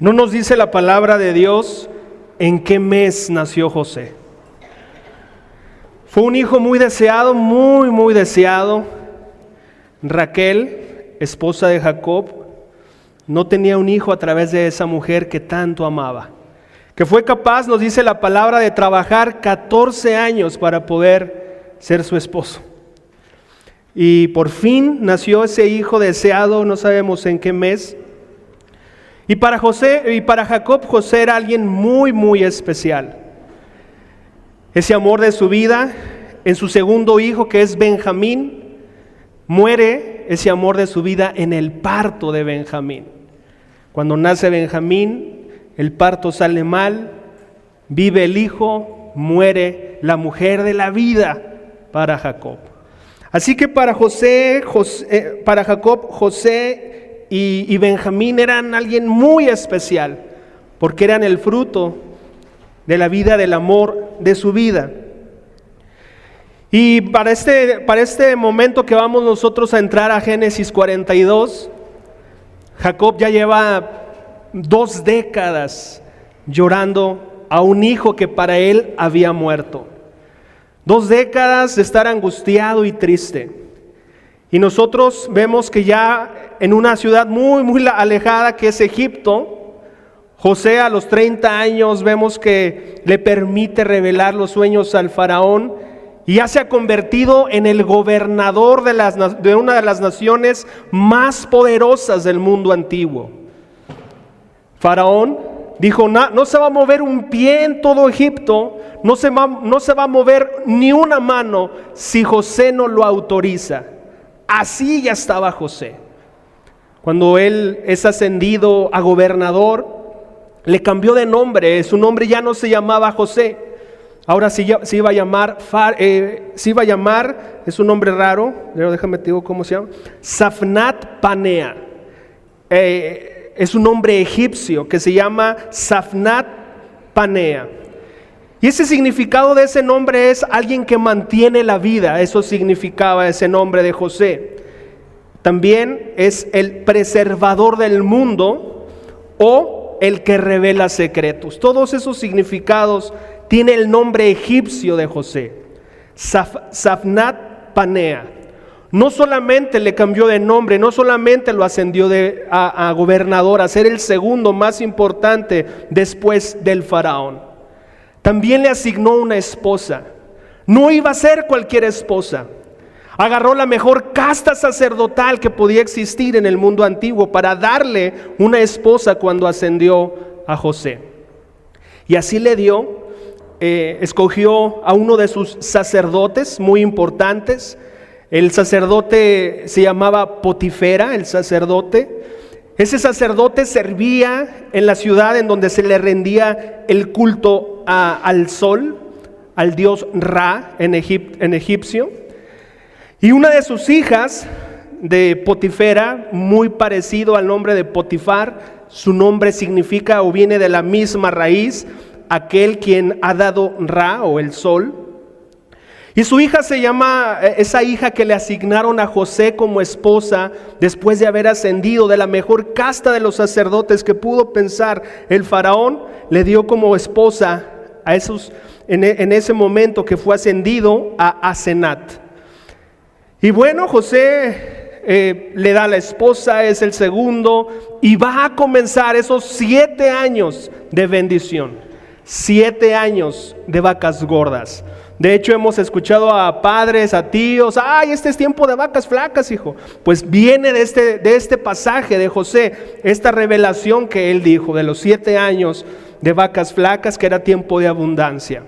No nos dice la palabra de Dios en qué mes nació José. Fue un hijo muy deseado, muy deseado. Raquel, esposa de Jacob, no tenía un hijo a través de esa mujer que tanto amaba, que fue capaz, nos dice la palabra, de trabajar 14 años para poder ser su esposo. Y por fin nació ese hijo deseado, no sabemos en qué mes. Y para Jacob, José era alguien muy especial. Ese amor de su vida, en su segundo hijo, que es Benjamín, muere ese amor de su vida en el parto de Benjamín. Cuando nace Benjamín, el parto sale mal, vive el hijo, muere la mujer de la vida para Jacob. Así que para Jacob, José y Benjamín eran alguien muy especial, porque eran el fruto de la vida, del amor de su vida. Y para este momento que vamos nosotros a entrar a Génesis 42, Jacob ya lleva 2 décadas llorando a un hijo que para él había muerto. 2 décadas de estar angustiado y triste. Y nosotros vemos que ya en una ciudad muy alejada, que es Egipto, José a los 30 años vemos que le permite revelar los sueños al faraón y ya se ha convertido en el gobernador de una de las naciones más poderosas del mundo antiguo. Faraón dijo: no se va a mover un pie en todo Egipto, no se va a mover ni una mano si José no lo autoriza. Así ya estaba José. Cuando él es ascendido a gobernador, le cambió de nombre. Su nombre ya no se llamaba José, ahora se iba a llamar, es un nombre raro, déjame te digo cómo se llama, Safnat Panea. Es un nombre egipcio que se llama Safnat Panea. Y ese significado de ese nombre es alguien que mantiene la vida. Eso significaba ese nombre de José. También es el preservador del mundo o el que revela secretos. Todos esos significados tiene el nombre egipcio de José, Safnat Panea. No solamente le cambió de nombre, no solamente lo ascendió a gobernador, a ser el segundo más importante después del faraón. También le asignó una esposa. No iba a ser cualquier esposa. Agarró la mejor casta sacerdotal que podía existir en el mundo antiguo para darle una esposa cuando ascendió a José. Y así le dio, escogió a uno de sus sacerdotes muy importantes. El sacerdote se llamaba Potifera, el sacerdote. Ese sacerdote servía en la ciudad en donde se le rendía el culto al sol, al dios Ra en egipcio. Y una de sus hijas de Potifera, muy parecido al nombre de Potifar, su nombre significa o viene de la misma raíz, aquel quien ha dado Ra o el sol. Y su hija se llama, esa hija que le asignaron a José como esposa después de haber ascendido de la mejor casta de los sacerdotes que pudo pensar el faraón, le dio como esposa a esos, en ese momento que fue ascendido, a Asenat. Y bueno, José le da a la esposa, es el segundo, y va a comenzar esos 7 años de bendición, 7 años de vacas gordas. De hecho, hemos escuchado a padres, a tíos: ¡ay, este es tiempo de vacas flacas, hijo! Pues viene de este pasaje de José, esta revelación que él dijo, de los 7 años de vacas flacas, que era tiempo de abundancia.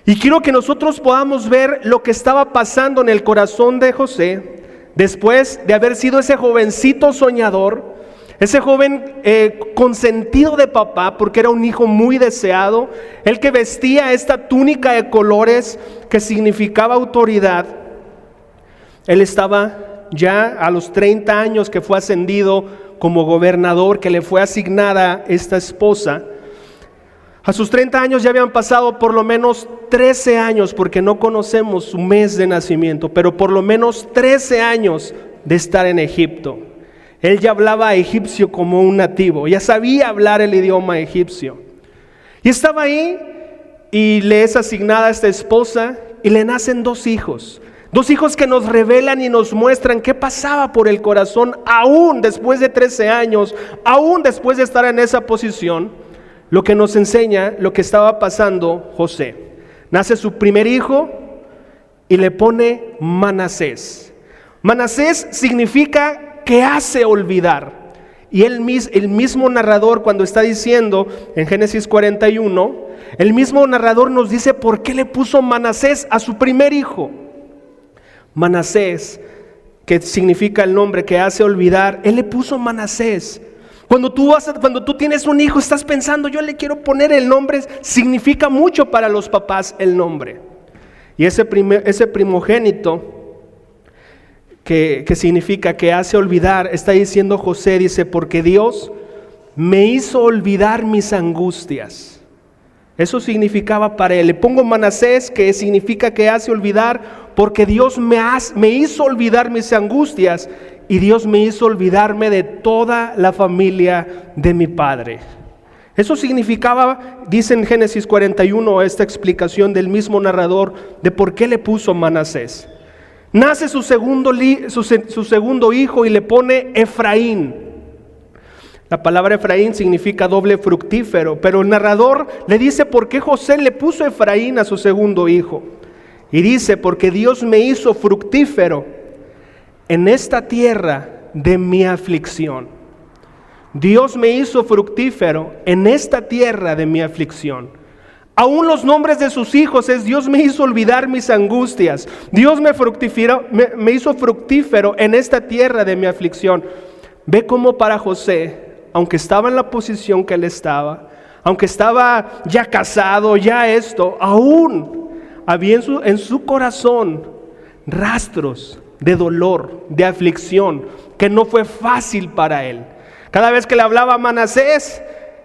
Y quiero que nosotros podamos ver lo que estaba pasando en el corazón de José, después de haber sido ese jovencito soñador, ese joven consentido de papá, porque era un hijo muy deseado, el que vestía esta túnica de colores que significaba autoridad. Él estaba ya a los 30 años que fue ascendido como gobernador, que le fue asignada esta esposa. A sus 30 años ya habían pasado por lo menos 13 años, porque no conocemos su mes de nacimiento, pero por lo menos 13 años de estar en Egipto. Él ya hablaba egipcio como un nativo, ya sabía hablar el idioma egipcio. Y estaba ahí y le es asignada esta esposa y le nacen 2 hijos. 2 hijos que nos revelan y nos muestran qué pasaba por el corazón aún después de 13 años, aún después de estar en esa posición. Lo que nos enseña lo que estaba pasando José. Nace su primer hijo y le pone Manasés. Manasés significa que hace olvidar. Y el mismo narrador, cuando está diciendo en Génesis 41, el mismo narrador nos dice por qué le puso Manasés a su primer hijo. Manasés, que significa el nombre que hace olvidar, él le puso Manasés. Cuando tú tienes un hijo, estás pensando, yo le quiero poner el nombre, significa mucho para los papás el nombre. Y ese primogénito, que significa que hace olvidar, está diciendo José, dice, porque Dios me hizo olvidar mis angustias. Eso significaba para él. Le pongo Manasés, que significa que hace olvidar, porque Dios me hizo olvidar mis angustias y Dios me hizo olvidarme de toda la familia de mi padre. Eso significaba, dice en Génesis 41, esta explicación del mismo narrador de por qué le puso Manasés. Nace su segundo hijo y le pone Efraín. La palabra Efraín significa doble fructífero, pero el narrador le dice por qué José le puso Efraín a su segundo hijo. Y dice, porque Dios me hizo fructífero en esta tierra de mi aflicción. Dios me hizo fructífero en esta tierra de mi aflicción. Aún los nombres de sus hijos es Dios me hizo olvidar mis angustias. Dios me hizo fructífero en esta tierra de mi aflicción. Ve cómo para José, aunque estaba en la posición que él estaba, aunque estaba ya casado, aún había en su corazón rastros de dolor, de aflicción, que no fue fácil para él. Cada vez que le hablaba a Manasés,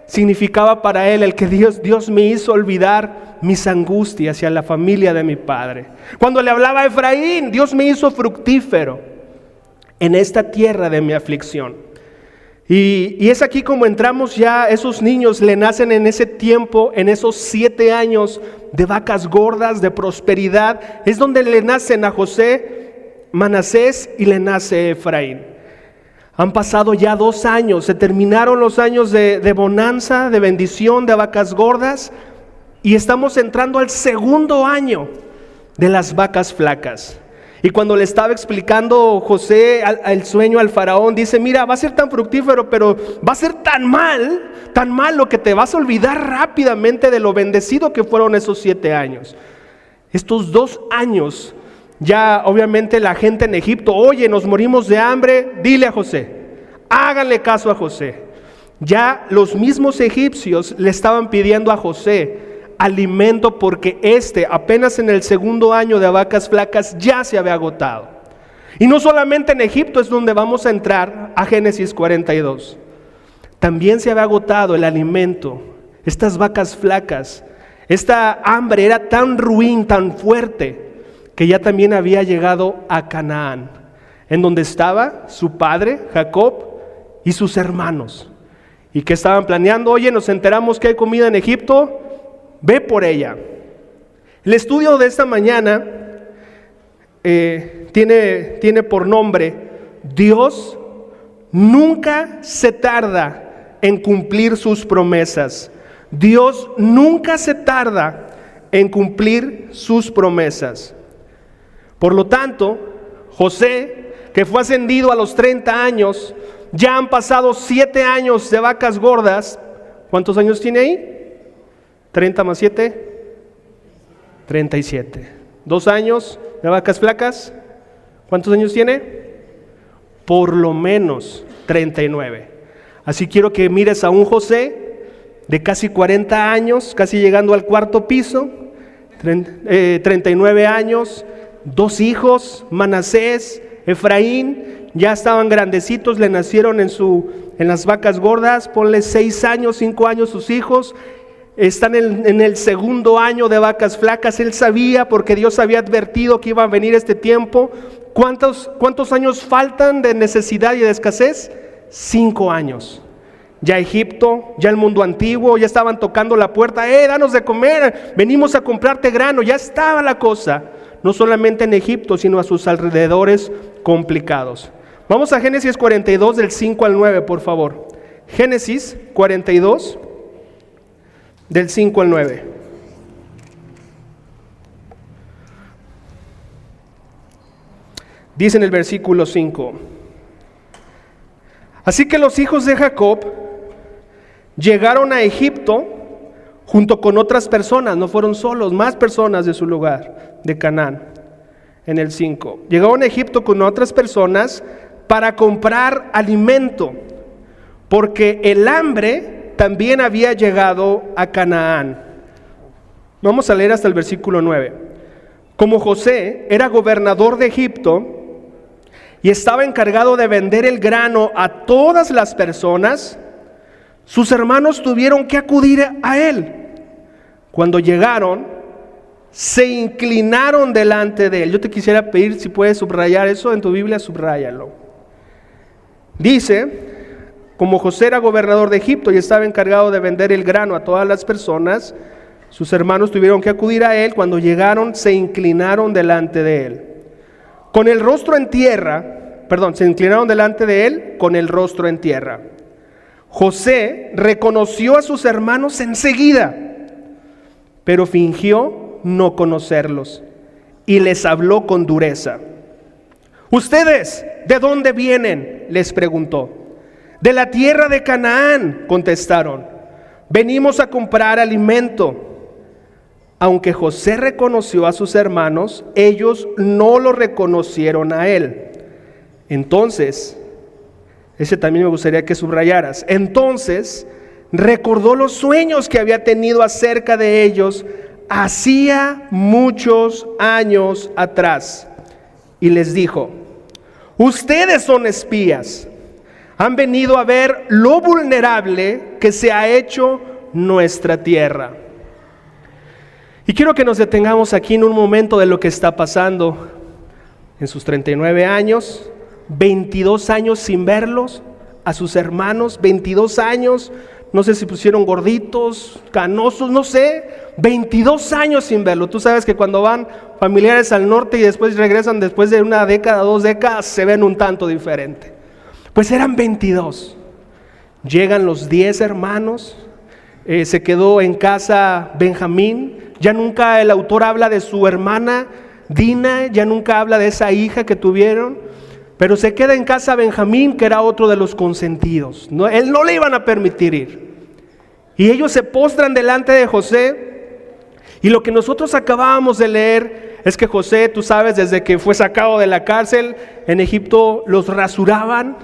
significaba para él el que Dios me hizo olvidar mis angustias y a la familia de mi padre. Cuando le hablaba a Efraín, Dios me hizo fructífero en esta tierra de mi aflicción. Y es aquí como entramos ya, esos niños le nacen en ese tiempo, en esos 7 años de vacas gordas, de prosperidad, es donde le nacen a José, Manasés y le nace Efraín. Han pasado ya 2 años, se terminaron los años de bonanza, de bendición, de vacas gordas, y estamos entrando al segundo año de las vacas flacas. Y cuando le estaba explicando José el sueño al faraón, dice, mira, va a ser tan fructífero, pero va a ser tan malo que te vas a olvidar rápidamente de lo bendecido que fueron esos 7 años. Estos 2 años, ya obviamente la gente en Egipto, oye, nos morimos de hambre, dile a José, háganle caso a José. Ya los mismos egipcios le estaban pidiendo a José alimento porque apenas en el segundo año de vacas flacas ya se había agotado. Y no solamente en Egipto es donde vamos a entrar a Génesis 42. También se había agotado el alimento. Estas vacas flacas, esta hambre era tan ruin, tan fuerte, que ya también había llegado a Canaán, en donde estaba su padre, Jacob, y sus hermanos. Y que estaban planeando, oye, nos enteramos que hay comida en Egipto, ve por ella. El estudio de esta mañana tiene por nombre, Dios nunca se tarda en cumplir sus promesas. Dios nunca se tarda en cumplir sus promesas. Por lo tanto, José, que fue ascendido a los 30 años, ya han pasado 7 años de vacas gordas. ¿Cuántos años tiene ahí? 30 más 7, 37. 2 años de vacas flacas. ¿Cuántos años tiene? Por lo menos 39. Así quiero que mires a un José de casi 40 años, casi llegando al 4.º piso, 39 años, 2 hijos, Manasés, Efraín, ya estaban grandecitos, le nacieron en las vacas gordas, ponle 6 años, 5 años sus hijos. Están en el segundo año de vacas flacas. Él sabía, porque Dios había advertido que iba a venir este tiempo. ¿Cuántos años faltan de necesidad y de escasez? 5 años. Ya Egipto, ya el mundo antiguo, ya estaban tocando la puerta. Danos de comer, venimos a comprarte grano. Ya estaba la cosa, no solamente en Egipto, sino a sus alrededores complicados. Vamos a Génesis 42 del 5 al 9, por favor. Génesis 42 del 5 al 9. Dice en el versículo 5: Así que los hijos de Jacob llegaron a Egipto junto con otras personas, no fueron solos, más personas de su lugar, de Canaán. En el 5, llegaron a Egipto con otras personas para comprar alimento, porque el hambre también había llegado a Canaán. Vamos a leer hasta el versículo 9. Como José era gobernador de Egipto y estaba encargado de vender el grano a todas las personas, sus hermanos tuvieron que acudir a él. Cuando llegaron, se inclinaron delante de él. Yo te quisiera pedir si puedes subrayar eso en tu Biblia, subráyalo. Dice, como José era gobernador de Egipto y estaba encargado de vender el grano a todas las personas, sus hermanos tuvieron que acudir a él. Cuando llegaron, se inclinaron delante de él. Con el rostro en tierra, se inclinaron delante de él con el rostro en tierra. José reconoció a sus hermanos enseguida, pero fingió no conocerlos y les habló con dureza. ¿Ustedes de dónde vienen?, les preguntó. De la tierra de Canaán, contestaron. Venimos a comprar alimento. Aunque José reconoció a sus hermanos, ellos no lo reconocieron a él. Entonces, ese también me gustaría que subrayaras. Entonces, recordó los sueños que había tenido acerca de ellos hacía muchos años atrás. Y les dijo: ustedes son espías. Han venido a ver lo vulnerable que se ha hecho nuestra tierra. Y quiero que nos detengamos aquí en un momento de lo que está pasando. En sus 39 años, 22 años sin verlos, a sus hermanos, 22 años, no sé si pusieron gorditos, canosos, no sé, 22 años sin verlo. Tú sabes que cuando van familiares al norte y después regresan después de una década, 2 décadas, se ven un tanto diferente. Pues eran 22. Llegan los 10 hermanos, se quedó en casa Benjamín. Ya nunca el autor habla de su hermana Dina, ya nunca habla de esa hija que tuvieron, pero se queda en casa Benjamín, que era otro de los consentidos. Él no le iban a permitir ir. Y ellos se postran delante de José. Y lo que nosotros acabábamos de leer es que José, tú sabes, desde que fue sacado de la cárcel en Egipto, los rasuraban.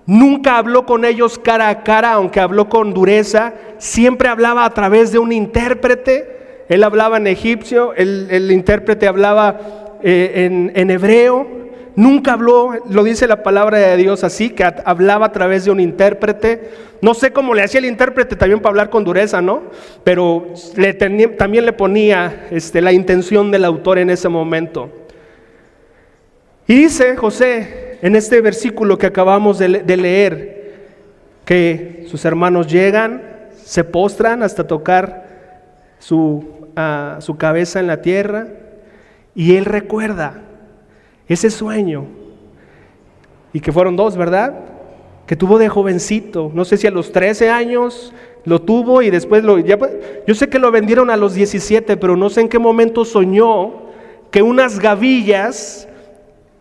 Nunca habló con ellos cara a cara, aunque habló con dureza. Siempre hablaba a través de un intérprete. Él hablaba en egipcio, el intérprete hablaba en hebreo. Nunca habló, lo dice la palabra de Dios así, que hablaba a través de un intérprete. No sé cómo le hacía el intérprete también para hablar con dureza, ¿no? Pero también le ponía la intención del autor en ese momento. Y dice José en este versículo que acabamos de leer, que sus hermanos llegan, se postran hasta tocar su cabeza en la tierra, y él recuerda ese sueño, y que fueron 2, ¿verdad? Que tuvo de jovencito, no sé si a los 13 años lo tuvo y después yo sé que lo vendieron a los 17, pero no sé en qué momento soñó que unas gavillas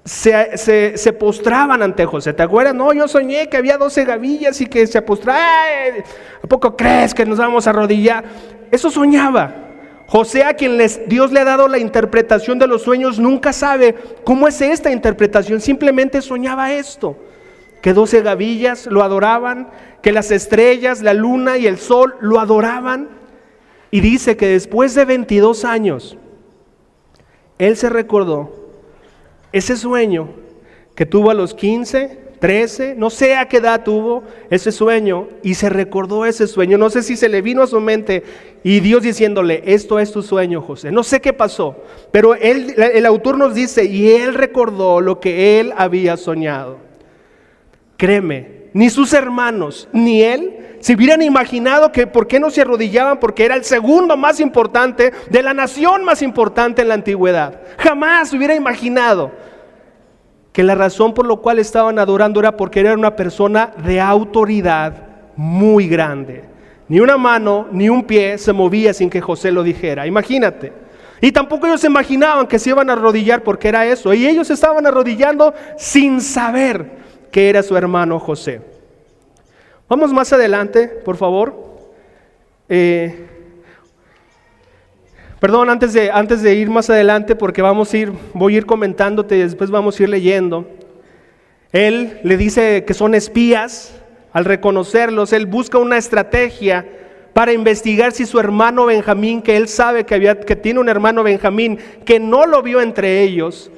se postraban ante José. ¿Te acuerdas? No, yo soñé que había 12 gavillas y que se postraban. ¿A poco crees que nos vamos a arrodillar? Eso soñaba. José, a quien Dios le ha dado la interpretación de los sueños, nunca sabe cómo es esta interpretación. Simplemente soñaba esto, que 12 gavillas lo adoraban, que las estrellas, la luna y el sol lo adoraban. Y dice que después de 22 años, él se recordó ese sueño que tuvo a los 15, 13, no sé a qué edad tuvo ese sueño, y se recordó ese sueño. No sé si se le vino a su mente y Dios diciéndole: esto es tu sueño, José. No sé qué pasó, pero el autor nos dice, y él recordó lo que él había soñado. Créeme, ni sus hermanos, ni él se hubieran imaginado que por qué no se arrodillaban, porque era el segundo más importante de la nación más importante en la antigüedad. Jamás se hubiera imaginado que la razón por la cual estaban adorando era porque era una persona de autoridad muy grande. Ni una mano ni un pie se movía sin que José lo dijera. Imagínate. Y tampoco ellos se imaginaban que se iban a arrodillar porque era eso. Y ellos estaban arrodillando sin saber que era su hermano José. Vamos más adelante, por favor. Perdón, antes de ir más adelante, porque voy a ir comentándote y después vamos a ir leyendo. Él le dice que son espías. Al reconocerlos, él busca una estrategia para investigar si su hermano Benjamín, que él sabe que tiene un hermano Benjamín, que no lo vio entre ellos.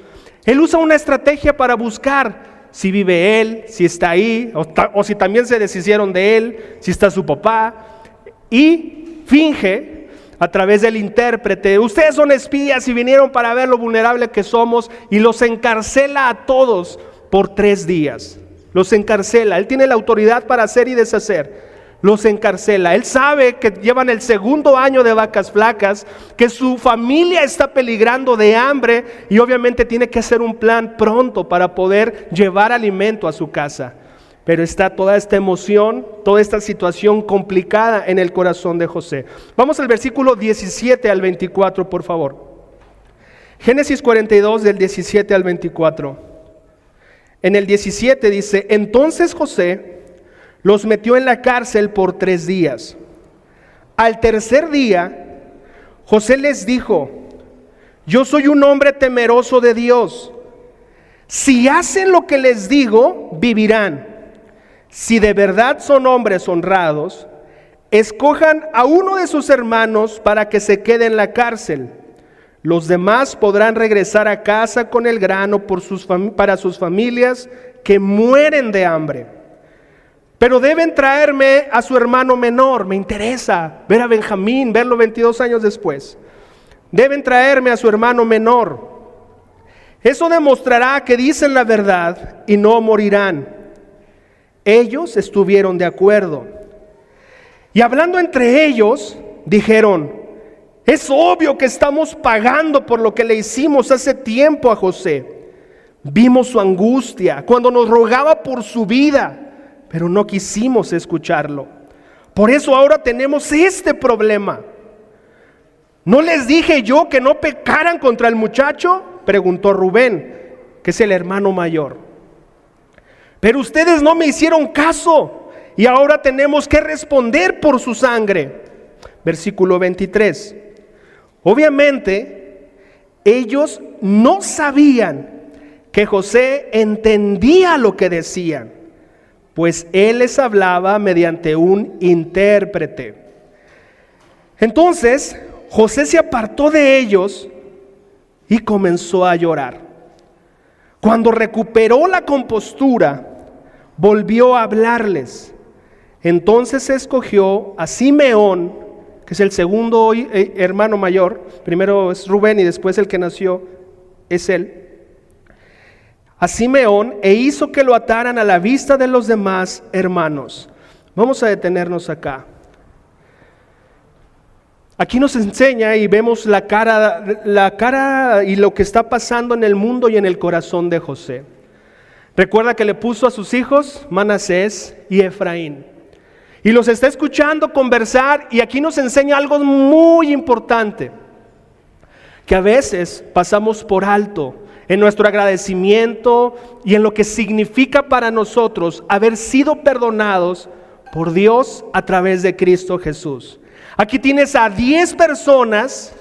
Él usa una estrategia para buscar si vive él, si está ahí, o si también se deshicieron de él, si está su papá. Y finge a través del intérprete: ustedes son espías y vinieron para ver lo vulnerable que somos, y los encarcela a todos por 3 días. Los encarcela. Él tiene la autoridad para hacer y deshacer. Los encarcela. Él sabe que llevan el 2.º año de vacas flacas, que su familia está peligrando de hambre, y obviamente tiene que hacer un plan pronto para poder llevar alimento a su casa. Pero está toda esta emoción, toda esta situación complicada en el corazón de José. Vamos al versículo 17 al 24, por favor. Génesis 42, del 17 al 24. En el 17 dice: entonces José los metió en la cárcel por 3 días. Al tercer día, José les dijo: yo soy un hombre temeroso de Dios. Si hacen lo que les digo, vivirán. Si de verdad son hombres honrados, escojan a uno de sus hermanos para que se quede en la cárcel. Los demás podrán regresar a casa con el grano para sus familias que mueren de hambre. Pero deben traerme a su hermano menor. Me interesa ver a Benjamín, verlo 22 años después. Deben traerme a su hermano menor. Eso demostrará que dicen la verdad y no morirán. Ellos estuvieron de acuerdo. Y hablando entre ellos, dijeron: es obvio que estamos pagando por lo que le hicimos hace tiempo a José. Vimos su angustia cuando nos rogaba por su vida, pero no quisimos escucharlo. Por eso ahora tenemos este problema. ¿No les dije yo que no pecaran contra el muchacho?, preguntó Rubén, que es el hermano mayor. Pero ustedes no me hicieron caso y ahora tenemos que responder por su sangre. Versículo 23. Obviamente, ellos no sabían que José entendía lo que decían, pues él les hablaba mediante un intérprete. Entonces, José se apartó de ellos y comenzó a llorar. Cuando recuperó la compostura, volvió a hablarles. Entonces escogió a Simeón, que es el segundo hermano mayor. Primero es Rubén y después el que nació es él. A Simeón, e hizo que lo ataran a la vista de los demás hermanos. Vamos a detenernos acá. Aquí nos enseña y vemos la cara y lo que está pasando en el mundo y en el corazón de José. Recuerda que le puso a sus hijos Manasés y Efraín. Y los está escuchando conversar, y aquí nos enseña algo muy importante, que a veces pasamos por alto en nuestro agradecimiento y en lo que significa para nosotros haber sido perdonados por Dios a través de Cristo Jesús. Aquí tienes a 10 personas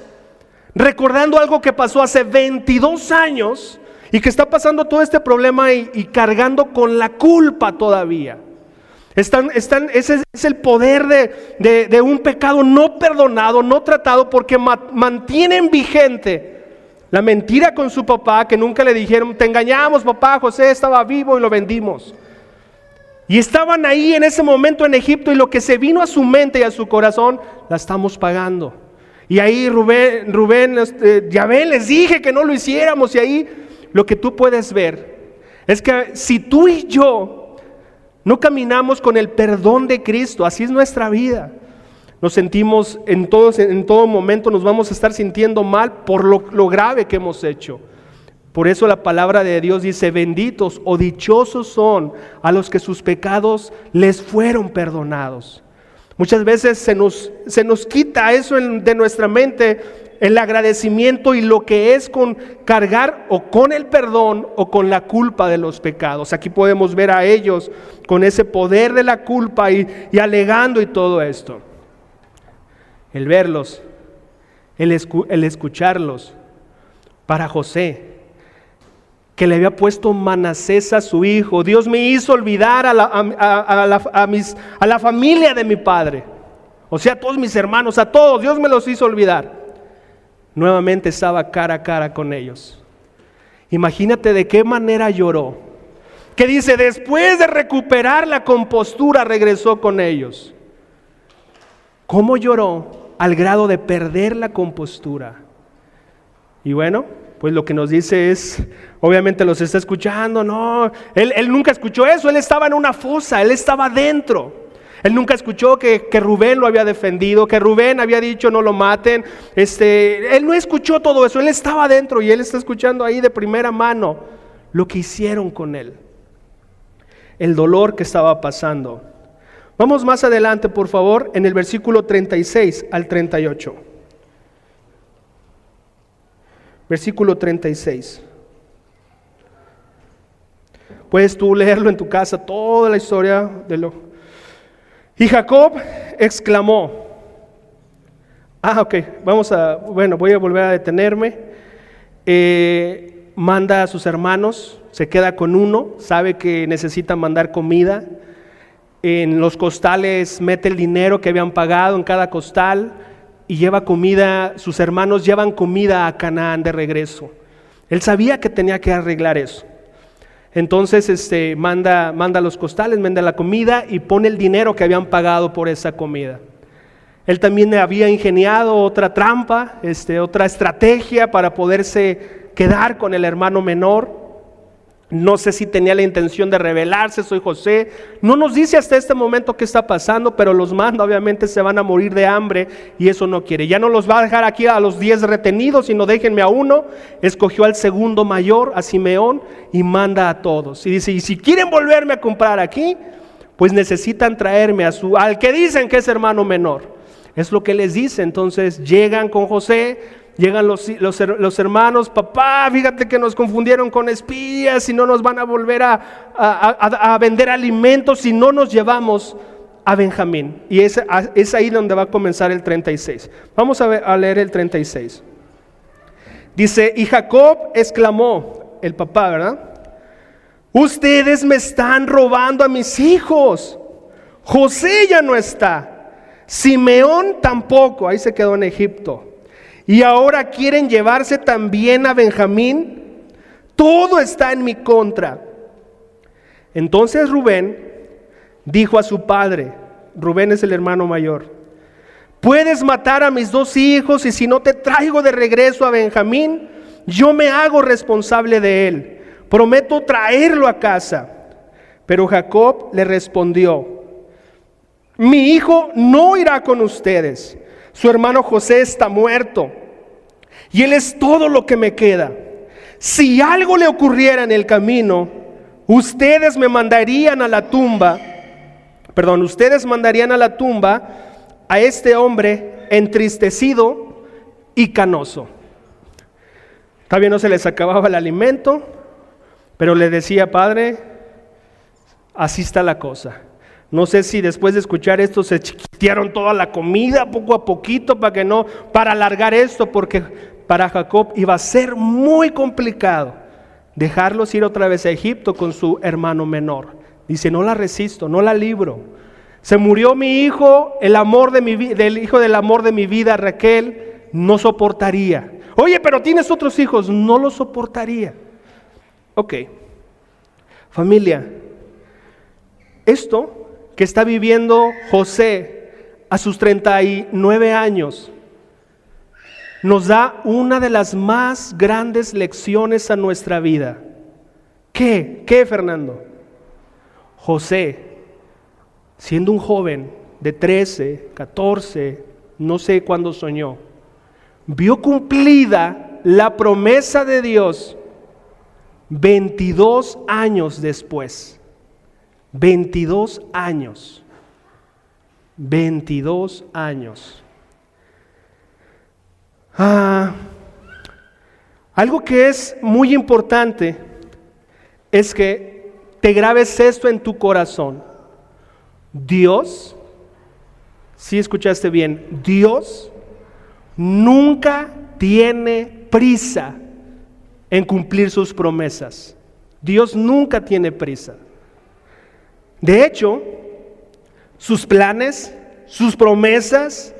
recordando algo que pasó hace 22 años y que está pasando todo este problema y cargando con la culpa todavía. Ese es el poder de un pecado no perdonado, no tratado, porque mantienen vigente la mentira con su papá, que nunca le dijeron: te engañamos papá, José estaba vivo y lo vendimos. Y estaban ahí en ese momento en Egipto, y lo que se vino a su mente y a su corazón, la estamos pagando. Y ahí Rubén, ya ven, les dije que no lo hiciéramos. Y ahí lo que tú puedes ver es que si tú y yo No caminamos con el perdón de Cristo. Así es nuestra vida. Nos sentimos en todo momento, nos vamos a estar sintiendo mal por lo grave que hemos hecho. Por eso la palabra de Dios dice: benditos o dichosos son a los que sus pecados les fueron perdonados. Muchas veces se nos quita eso de nuestra mente, el agradecimiento y lo que es con cargar o con el perdón o con la culpa de los pecados. Aquí podemos ver a ellos con ese poder de la culpa y alegando y todo esto. El verlos, el escucharlos, para José, que le había puesto Manasés a su hijo: Dios me hizo olvidar a la familia de mi padre, o sea, a todos mis hermanos, a todos, Dios me los hizo olvidar. Nuevamente estaba cara a cara con ellos. Imagínate de qué manera lloró, que dice: después de recuperar la compostura regresó con ellos. ¿Cómo lloró? Al grado de perder la compostura. Y bueno, pues lo que nos dice es, obviamente los está escuchando, no, él nunca escuchó eso, él estaba en una fosa, él estaba dentro. Él nunca escuchó que Rubén lo había defendido, que Rubén había dicho no lo maten. Él no escuchó todo eso, él estaba dentro y él está escuchando ahí de primera mano lo que hicieron con él, el dolor que estaba pasando. Vamos más adelante, por favor, en el versículo 36 al 38. Versículo 36. Puedes tú leerlo en tu casa, toda la historia de lo... Y Jacob exclamó. Voy a volver a detenerme. Manda a sus hermanos, se queda con uno, sabe que necesita mandar comida. En los costales mete el dinero que habían pagado en cada costal y lleva comida. Sus hermanos llevan comida a Canaán de regreso. Él sabía que tenía que arreglar eso. Entonces manda los costales, manda la comida y pone el dinero que habían pagado por esa comida. Él también había ingeniado otra trampa, otra estrategia para poderse quedar con el hermano menor. No sé si tenía la intención de rebelarse: soy José. No nos dice hasta este momento qué está pasando, pero los manda, obviamente se van a morir de hambre y eso no quiere. Ya no los va a dejar aquí a los 10 retenidos, sino déjenme a uno. Escogió al segundo mayor, a Simeón, y manda a todos. Y dice: y si quieren volverme a comprar aquí, pues necesitan traerme al que dicen que es hermano menor. Es lo que les dice. Entonces llegan con José. Llegan los hermanos: papá, fíjate que nos confundieron con espías y no nos van a volver a vender alimentos si no nos llevamos a Benjamín. Y es ahí donde va a comenzar el 36. Vamos a leer el 36. Dice: y Jacob exclamó, el papá, ¿verdad? Ustedes me están robando a mis hijos. José ya no está, Simeón tampoco, ahí se quedó en Egipto. Y ahora quieren llevarse también a Benjamín. Todo está en mi contra. Entonces Rubén dijo a su padre, Rubén es el hermano mayor: puedes matar a mis 2 hijos y si no te traigo de regreso a Benjamín, yo me hago responsable de él. Prometo traerlo a casa. Pero Jacob le respondió: mi hijo no irá con ustedes. Su hermano José está muerto y él es todo lo que me queda. Si algo le ocurriera en el camino, ustedes mandarían a la tumba a este hombre entristecido y canoso. Todavía no se les acababa el alimento, pero le decía: padre, así está la cosa. No sé si después de escuchar esto se chiquitearon toda la comida poco a poquito para alargar esto, porque para Jacob iba a ser muy complicado dejarlos ir otra vez a Egipto con su hermano menor. Dice: no la resisto, no la libro. Se murió mi hijo, el hijo del amor de mi vida, Raquel, no soportaría. Oye, pero tienes otros hijos, no lo soportaría. Ok, familia, esto que está viviendo José a sus 39 años nos da una de las más grandes lecciones a nuestra vida. ¿Qué, Fernando? José siendo un joven de 13, 14, no sé cuándo soñó, vio cumplida la promesa de Dios 22 años después. 22 años. 22 años. Algo que es muy importante es que te grabes esto en tu corazón. Dios, si escuchaste bien, Dios nunca tiene prisa en cumplir sus promesas. Dios nunca tiene prisa. De hecho, sus planes, sus promesas,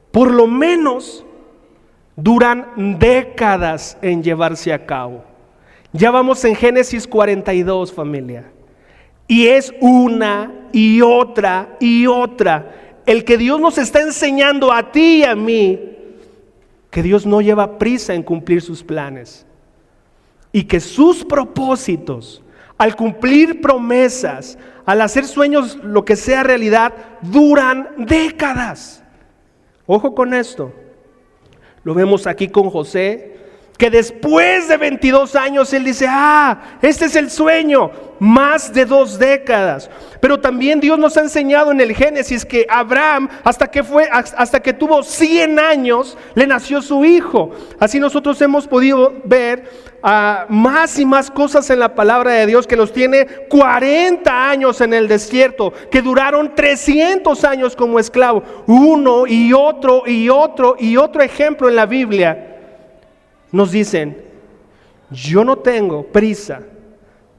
por lo menos duran décadas en llevarse a cabo. Ya vamos en Génesis 42, familia. Y es una y otra y otra. El que Dios nos está enseñando a ti y a mí, que Dios no lleva prisa en cumplir sus planes. Y que sus propósitos, al cumplir promesas, al hacer sueños lo que sea realidad, duran décadas. Ojo con esto. Lo vemos aquí con José, que después de 22 años él dice, este es el sueño, más de 2 décadas. Pero también Dios nos ha enseñado en el Génesis que Abraham, hasta que tuvo 100 años, le nació su hijo. Así nosotros hemos podido ver más y más cosas en la palabra de Dios, que los tiene 40 años en el desierto, que duraron 300 años como esclavo. Uno y otro y otro y otro ejemplo en la Biblia nos dicen, yo no tengo prisa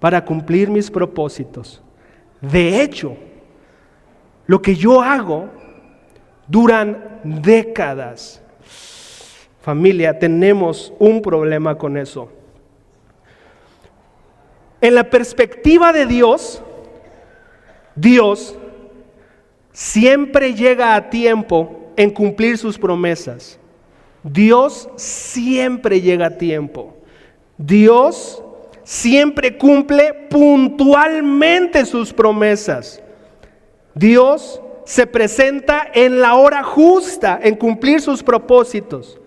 para cumplir mis propósitos. De hecho, lo que yo hago duran décadas. Familia, tenemos un problema con eso. En la perspectiva de Dios, Dios siempre llega a tiempo en cumplir sus promesas. Dios siempre llega a tiempo. Dios siempre cumple puntualmente sus promesas. Dios se presenta en la hora justa en cumplir sus propósitos.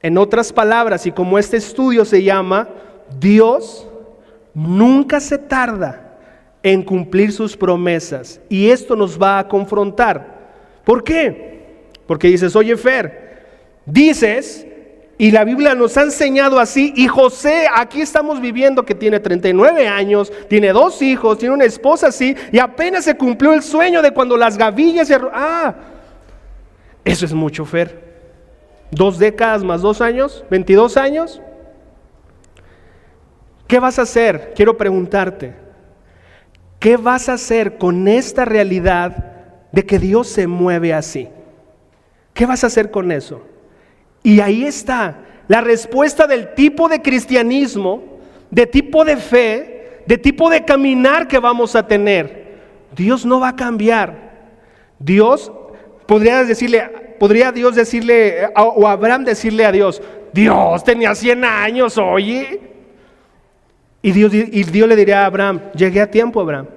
En otras palabras, y como este estudio se llama, Dios nunca se tarda en cumplir sus promesas. Y esto nos va a confrontar. ¿Por qué? Porque dices, oye Fer, dices, y la Biblia nos ha enseñado así, y José, aquí estamos viviendo que tiene 39 años, tiene 2 hijos, tiene una esposa así, y apenas se cumplió el sueño de cuando las gavillas eso es mucho, Fer. 2 décadas más 2 años, 22 años. ¿Qué vas a hacer? Quiero preguntarte, ¿qué vas a hacer con esta realidad de que Dios se mueve así? ¿Qué vas a hacer con eso? Y ahí está la respuesta del tipo de cristianismo, de tipo de fe, de tipo de caminar que vamos a tener. Dios no va a cambiar. Dios, podría Dios decirle, o Abraham decirle a Dios, Dios tenía 100 años, oye. Y Dios le diría a Abraham, llegué a tiempo, Abraham.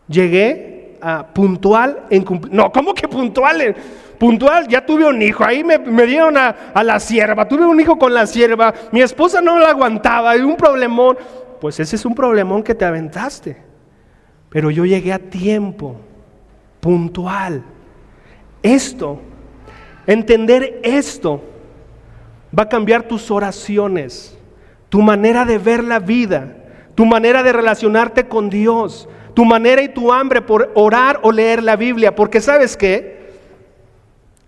Llegué puntual en cumplir. No, ¿cómo que puntual? Puntual, ya tuve un hijo, ahí me dieron a la sierva, tuve un hijo con la sierva, mi esposa no la aguantaba, hay un problemón. Pues ese es un problemón que te aventaste, pero yo llegué a tiempo, puntual. Entender esto va a cambiar tus oraciones, tu manera de ver la vida, tu manera de relacionarte con Dios, tu manera y tu hambre por orar o leer la Biblia, porque ¿sabes qué?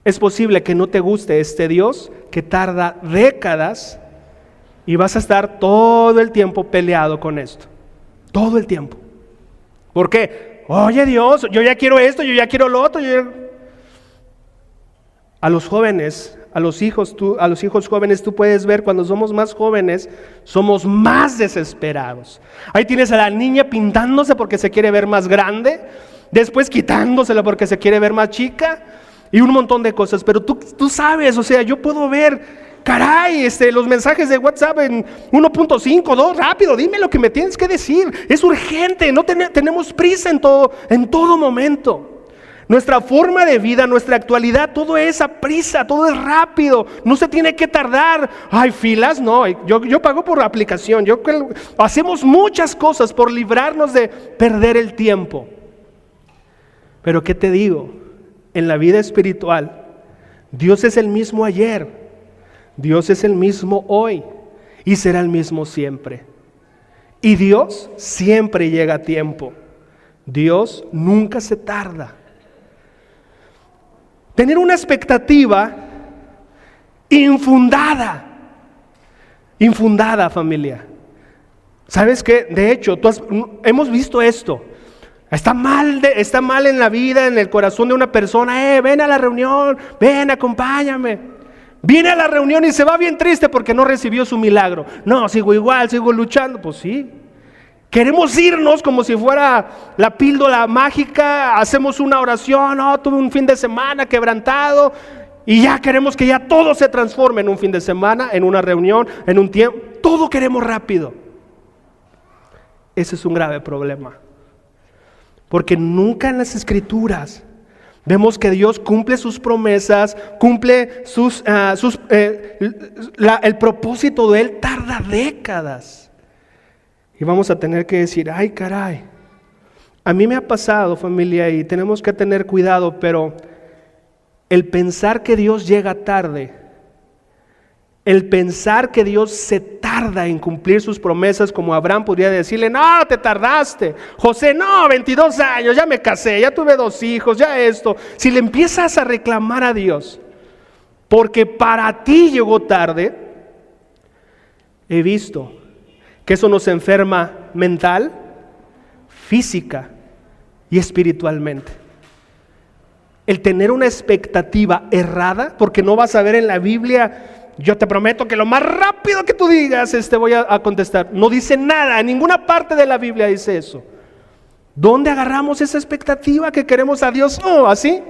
Es posible que no te guste este Dios que tarda décadas y vas a estar todo el tiempo peleado con esto. Todo el tiempo. ¿Por qué? Oye Dios, yo ya quiero esto, yo ya quiero lo otro. A los jóvenes, a los hijos jóvenes, tú puedes ver cuando somos más jóvenes, somos más desesperados. Ahí tienes a la niña pintándose porque se quiere ver más grande, después quitándosela porque se quiere ver más chica. Y un montón de cosas, pero tú sabes, o sea, yo puedo ver caray, los mensajes de WhatsApp en 1.5, 2, rápido, dime lo que me tienes que decir. Es urgente, no tenemos prisa en todo momento. Nuestra forma de vida, nuestra actualidad, todo es a prisa, todo es rápido, no se tiene que tardar. Hay filas, no, yo pago por la aplicación, hacemos muchas cosas por librarnos de perder el tiempo. Pero ¿qué te digo? En la vida espiritual, Dios es el mismo ayer, Dios es el mismo hoy y será el mismo siempre. Y Dios siempre llega a tiempo, Dios nunca se tarda. Tener una expectativa infundada, familia. ¿Sabes qué? De hecho, hemos visto esto. Está mal en la vida, en el corazón de una persona. Ven a la reunión, ven, acompáñame. Viene a la reunión y se va bien triste porque no recibió su milagro. No, sigo igual, sigo luchando. Pues sí. Queremos irnos como si fuera la píldora mágica, hacemos una oración, tuve un fin de semana quebrantado y ya queremos que ya todo se transforme en un fin de semana, en una reunión, en un tiempo, todo queremos rápido. Ese es un grave problema, porque nunca en las Escrituras vemos que Dios cumple sus promesas, cumple el propósito de Él tarda décadas. Y vamos a tener que decir, ay caray, a mí me ha pasado, familia, y tenemos que tener cuidado, pero el pensar que Dios llega tarde, el pensar que Dios se tarda en cumplir sus promesas, como Abraham podría decirle, no, te tardaste. José, no, 22 años, ya me casé, ya tuve 2 hijos, ya esto. Si le empiezas a reclamar a Dios, porque para ti llegó tarde, he visto que eso nos enferma mental, física y espiritualmente. El tener una expectativa errada, porque no vas a ver en la Biblia, yo te prometo que lo más rápido que tú digas, voy a contestar. No dice nada, en ninguna parte de la Biblia dice eso. ¿Dónde agarramos esa expectativa que queremos a Dios? ¿Así?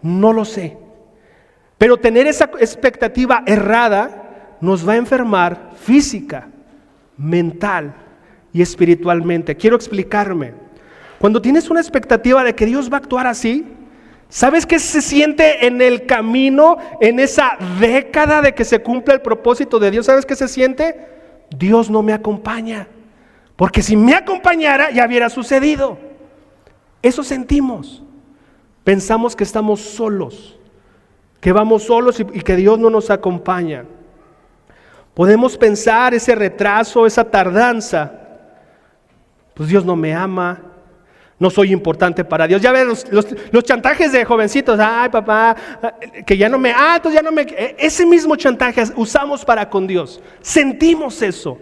No lo sé. Pero tener esa expectativa errada nos va a enfermar física, mental y espiritualmente. Quiero explicarme. Cuando tienes una expectativa de que Dios va a actuar así, ¿sabes qué se siente en el camino, en esa década de que se cumpla el propósito de Dios? ¿Sabes qué se siente? Dios no me acompaña, porque si me acompañara ya hubiera sucedido. Eso sentimos. Pensamos que estamos solos, que vamos solos y que Dios no nos acompaña. Podemos pensar ese retraso, esa tardanza, pues Dios no me ama, no soy importante para Dios. Ya ven los chantajes de jovencitos, ay papá, que ya no me, entonces ya no me, ese mismo chantaje usamos para con Dios. Sentimos eso,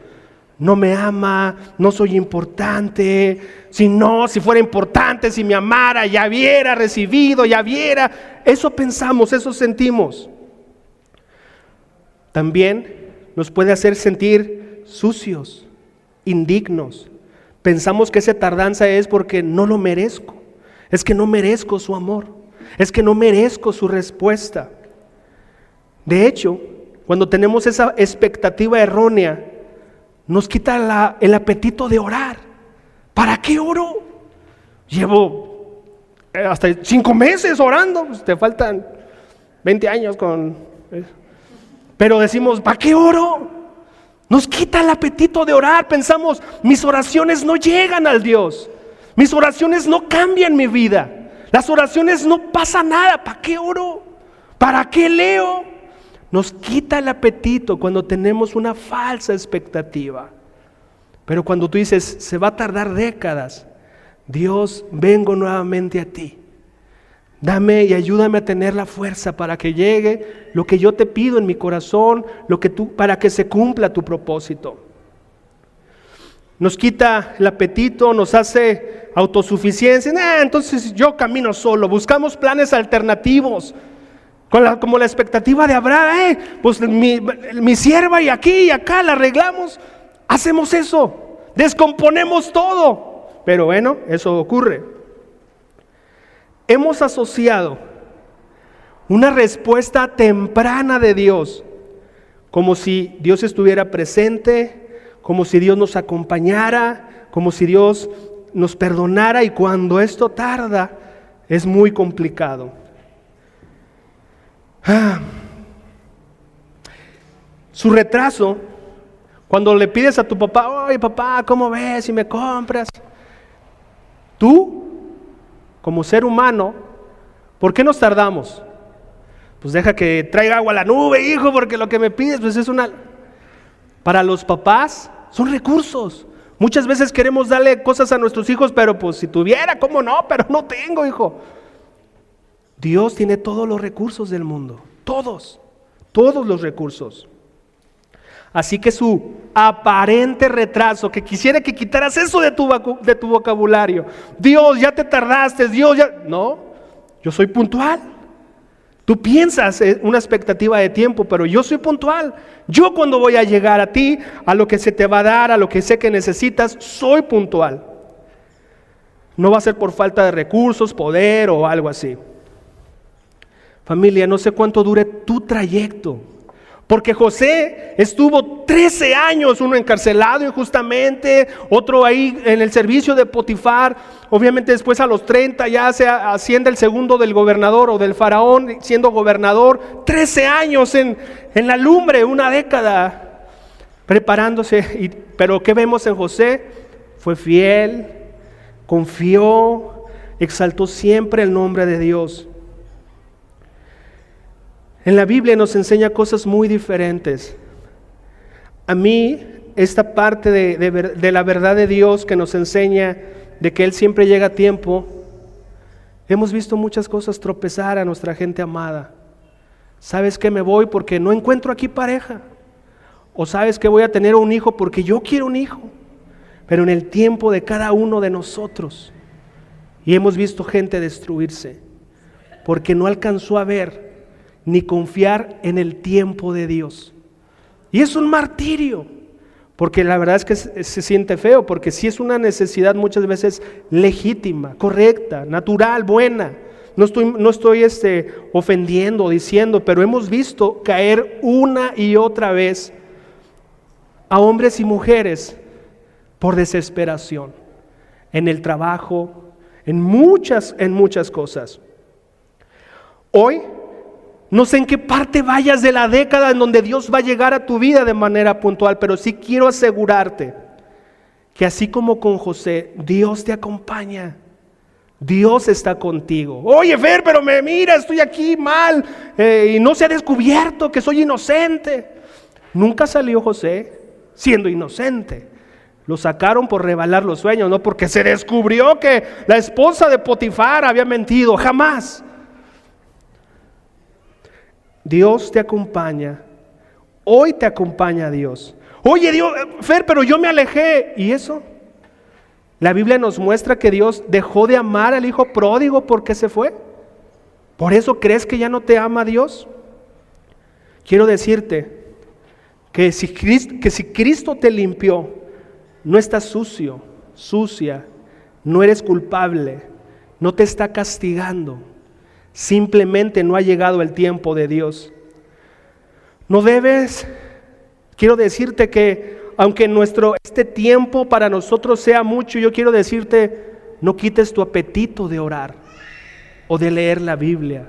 no me ama, no soy importante, si fuera importante, si me amara, ya hubiera recibido, ya hubiera, eso pensamos, eso sentimos. También nos puede hacer sentir sucios, indignos. Pensamos que esa tardanza es porque no lo merezco. Es que no merezco su amor. Es que no merezco su respuesta. De hecho, cuando tenemos esa expectativa errónea, nos quita el apetito de orar. ¿Para qué oro? Llevo hasta 5 meses orando. Pues te faltan 20 años pero decimos, ¿para qué oro? Nos quita el apetito de orar. Pensamos, mis oraciones no llegan al Dios. Mis oraciones no cambian mi vida. Las oraciones no pasa nada. ¿Para qué oro? ¿Para qué leo? Nos quita el apetito cuando tenemos una falsa expectativa. Pero cuando tú dices, se va a tardar décadas, Dios, vengo nuevamente a ti. Dame y ayúdame a tener la fuerza para que llegue lo que yo te pido en mi corazón, para que se cumpla tu propósito. Nos quita el apetito, nos hace autosuficiencia. Entonces yo camino solo. Buscamos planes alternativos, como la expectativa de Abraham. Pues mi sierva y aquí y acá la arreglamos. Hacemos eso, descomponemos todo. Pero bueno, eso ocurre. Hemos asociado una respuesta temprana de Dios como si Dios estuviera presente, como si Dios nos acompañara, como si Dios nos perdonara, y cuando esto tarda es muy complicado. Su retraso, cuando le pides a tu papá, oye papá, ¿cómo ves si me compras? Tú, como ser humano, ¿por qué nos tardamos? Pues deja que traiga agua a la nube, hijo, porque lo que me pides pues es una... Para los papás son recursos. Muchas veces queremos darle cosas a nuestros hijos, pero pues si tuviera, ¿cómo no? Pero no tengo, hijo. Dios tiene todos los recursos del mundo, todos los recursos. Así que su aparente retraso, que quisiera que quitaras eso de tu vocabulario. Dios, ya te tardaste, Dios ya... No, yo soy puntual. Tú piensas una expectativa de tiempo, pero yo soy puntual. Yo cuando voy a llegar a ti, a lo que se te va a dar, a lo que sé que necesitas, soy puntual. No va a ser por falta de recursos, poder o algo así. Familia, no sé cuánto dure tu trayecto. Porque José estuvo 13 años, uno encarcelado injustamente, otro ahí en el servicio de Potifar. Obviamente después a los 30 ya se asciende el segundo del gobernador o del faraón siendo gobernador. 13 años en la lumbre, una década preparándose. Pero ¿qué vemos en José? Fue fiel, confió, exaltó siempre el nombre de Dios. En la Biblia nos enseña cosas muy diferentes. A mí, esta parte de la verdad de Dios que nos enseña de que Él siempre llega a tiempo, hemos visto muchas cosas tropezar a nuestra gente amada. ¿Sabes qué? Me voy porque no encuentro aquí pareja. O ¿sabes qué? Voy a tener un hijo porque yo quiero un hijo. Pero en el tiempo de cada uno de nosotros. Y hemos visto gente destruirse porque no alcanzó a ver ni confiar en el tiempo de Dios. Y es un martirio, porque la verdad es que se siente feo, porque sí es una necesidad muchas veces legítima, correcta, natural, buena. No estoy ofendiendo, diciendo, pero hemos visto caer una y otra vez a hombres y mujeres por desesperación, en el trabajo, en muchas cosas. Hoy, no sé en qué parte vayas de la década en donde Dios va a llegar a tu vida de manera puntual, pero sí quiero asegurarte que así como con José, Dios te acompaña. Dios está contigo. Oye, Fer, pero mira, estoy aquí mal y no se ha descubierto que soy inocente. Nunca salió José siendo inocente. Lo sacaron por revelar los sueños, no porque se descubrió que la esposa de Potifar había mentido, jamás. Dios te acompaña. Hoy te acompaña Dios. Oye, Dios, Fer, pero yo me alejé. ¿Y eso? La Biblia nos muestra que Dios dejó de amar al hijo pródigo porque se fue. ¿Por eso crees que ya no te ama Dios? Quiero decirte que si Cristo te limpió, no estás sucio, sucia, no eres culpable, no te está castigando. Simplemente no ha llegado el tiempo de Dios. No debes, quiero decirte que aunque este tiempo para nosotros sea mucho, yo quiero decirte, no quites tu apetito de orar o de leer la Biblia,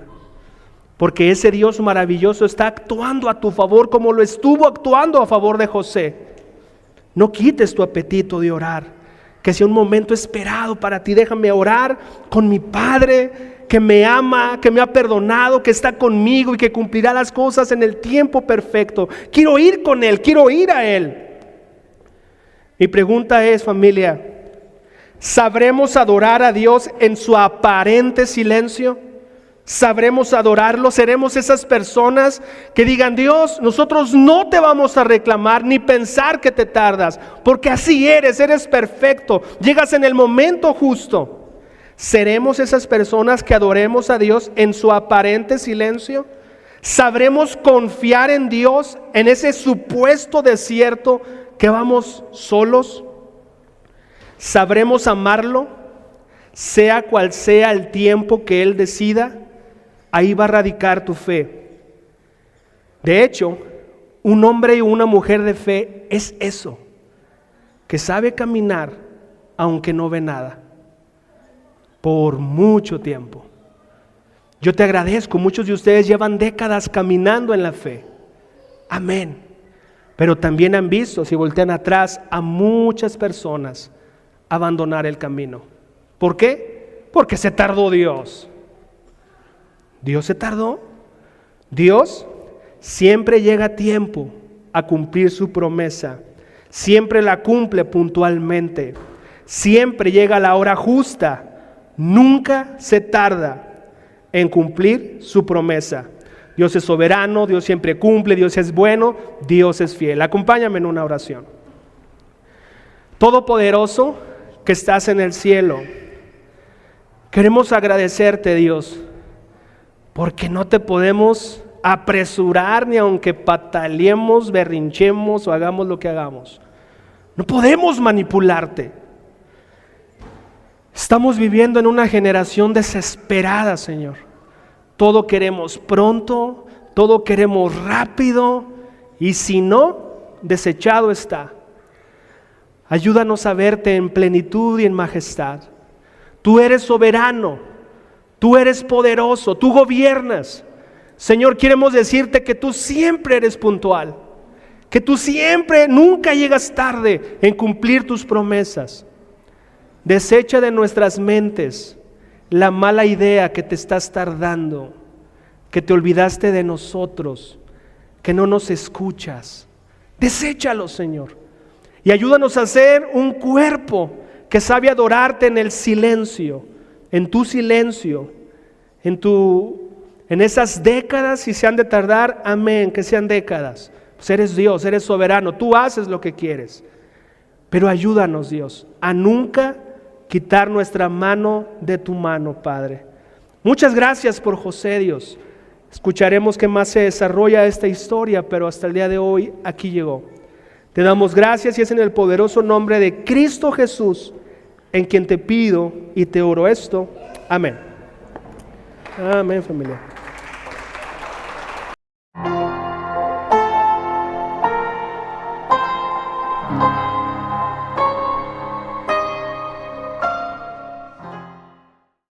porque ese Dios maravilloso está actuando a tu favor como lo estuvo actuando a favor de José. No quites tu apetito de orar, que sea un momento esperado para ti. Déjame orar con mi Padre que me ama, que me ha perdonado, que está conmigo y que cumplirá las cosas en el tiempo perfecto. Quiero ir con Él, quiero ir a Él. Mi pregunta es, familia, ¿sabremos adorar a Dios en su aparente silencio? ¿Sabremos adorarlo? ¿Seremos esas personas que digan, Dios, nosotros no te vamos a reclamar ni pensar que te tardas, porque así eres perfecto, llegas en el momento justo? ¿Seremos esas personas que adoremos a Dios en su aparente silencio? ¿Sabremos confiar en Dios en ese supuesto desierto que vamos solos? ¿Sabremos amarlo? Sea cual sea el tiempo que Él decida, ahí va a radicar tu fe. De hecho, Un hombre y una mujer de fe es eso, que sabe caminar aunque no ve nada, por mucho tiempo. Yo te agradezco, muchos de ustedes llevan décadas caminando en la fe. Amén. Pero también han visto, si voltean atrás, a muchas personas abandonar el camino. ¿Por qué? Porque se tardó Dios. ¿Dios se tardó? Dios siempre llega a tiempo a cumplir su promesa. Siempre la cumple puntualmente. Siempre llega a la hora justa. Nunca se tarda en cumplir su promesa. Dios es soberano, Dios siempre cumple, Dios es bueno, Dios es fiel. Acompáñame en una oración. Todopoderoso que estás en el cielo, queremos agradecerte, Dios, porque no te podemos apresurar ni aunque pataleemos, berrinchemos o hagamos lo que hagamos. No podemos manipularte. Estamos viviendo en una generación desesperada, Señor. Todo queremos pronto, todo queremos rápido, y si no, desechado está. Ayúdanos a verte en plenitud y en majestad. Tú eres soberano, tú eres poderoso, tú gobiernas. Señor, queremos decirte que tú siempre eres puntual, que tú siempre, nunca llegas tarde en cumplir tus promesas. Desecha de nuestras mentes la mala idea que te estás tardando, que te olvidaste de nosotros, que no nos escuchas. Deséchalo, Señor, y ayúdanos a ser un cuerpo que sabe adorarte en el silencio, en tu silencio, en esas décadas, si se han de tardar, amén, que sean décadas. Pues eres Dios, eres soberano, tú haces lo que quieres, pero ayúdanos, Dios, a nunca quitar nuestra mano de tu mano, Padre. Muchas gracias por José, Dios. Escucharemos qué más se desarrolla esta historia, pero hasta el día de hoy aquí llegó. Te damos gracias y es en el poderoso nombre de Cristo Jesús en quien te pido y te oro esto. Amén. Amén, familia.